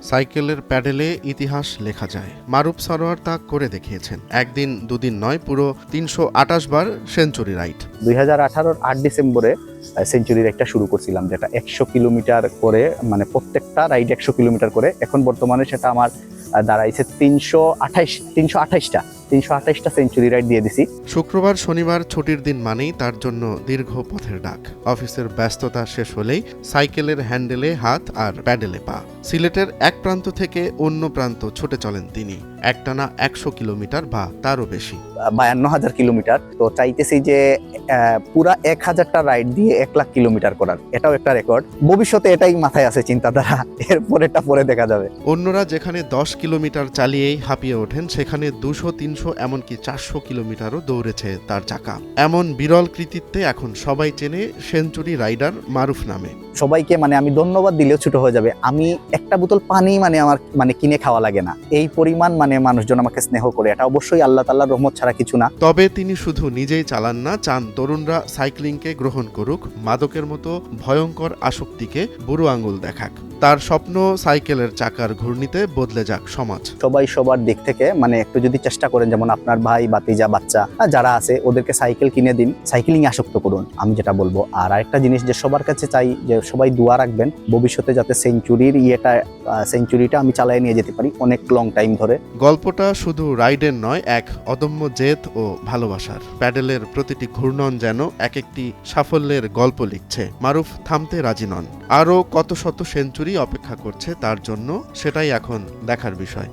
সাইকেলের প্যাডেলে ইতিহাস লেখা যায়। মারুফ সরোয়ার তা করে দেখিয়েছেন। একদিন দুদিন নয়, পুরো ৩২৮ বার সেঞ্চুরি রাইড। 2018-র 8 ডিসেম্বরে সেঞ্চুরি রাইডটা শুরু করছিলাম, যেটা 100 কিলোমিটার করে, মানে প্রত্যেকটা রাইড 100 কিলোমিটার করে। এখন বর্তমানে সেটা আমার দাঁড়াইছে 328টা সেঞ্চুরি রাইড দিয়ে দিছি। শুক্রবার শনিবার ছুটির দিন মানেই তার জন্য দীর্ঘ পথের ডাক। অফিসের ব্যস্ততা শেষ হলেই সাইকেলের হ্যান্ডেলে হাত আর প্যাডেলে পা। সিলেটের এক প্রান্ত থেকে অন্য প্রান্ত ছুটে চলেন তিনি, একটানা 100 কিলোমিটার বা তারও বেশি। 52,000 কিলোমিটার। তো চাইতেছি যে পুরা 1000টা রাইড দিয়ে 1 লাখ কিলোমিটার করার, এটাও একটা রেকর্ড। ভবিষ্যতে এটাই মাথায় আছে চিন্তাধারা, এরপরেটা পরে দেখা যাবে। অন্যরা যেখানে 10 কিলোমিটার চালিয়েই হাঁপিয়ে ওঠেন, সেখানে 200, 300, এমনকি 400 কিলোমিটারও দৌড়েছে তার চাকা। এমন বিরল কৃতিত্বে এখন সবাই চেনে সেঞ্চুরি রাইডার মারুফ নামে। সবাইকে আমি ধন্যবাদ দিলেও ছোট হয়ে যাবে। আমি একটা বোতল পানি আমার কিনে খাওয়া লাগে না, এই পরিমাণ মানুষজন আমাকে স্নেহ করে। এটা অবশ্যই আল্লাহ তাআলার রহমত ছাড়া কিছু না। তবে তিনি শুধু নিজেই চালান না, চান তরুণরা সাইক্লিংকে গ্রহণ করুক, মাদকের মতো ভয়ঙ্কর আসক্তিকে বুড়ো আঙুল দেখাক। তার স্বপ্ন সাইকেলের চাকার ঘূর্ণিতে বদলে যাক সমাজ। সবাই সবার দিক থেকে একটু যদি চেষ্টা করেন, যেমন আপনার ভাই, ভাতিজা, বাচ্চা যারা আছে ওদেরকে সাইকেল কিনে দিন, সাইকেলিং আসক্ত করুন, আমি যেটা বলবো। আর আরেকটা জিনিস যে সবার কাছে চাই, যে সবাই দোয়া রাখবেন ভবিষ্যতে যাতে সেঞ্চুরিটা আমি চালিয়ে নিয়ে যেতে পারি অনেক লং টাইম ধরে। গল্পটা শুধু রাইডের নয়, এক অদম্য জেদ ও ভালোবাসার। প্যাডেলের প্রতিটি ঘূর্ণন যেন একটি সাফল্যের গল্প লিখছে। মারুফ থামতে রাজি নন। আরও কত শত সেঞ্চুরি অপেক্ষা করছে তার জন্য, সেটাই এখন দেখার বিষয়।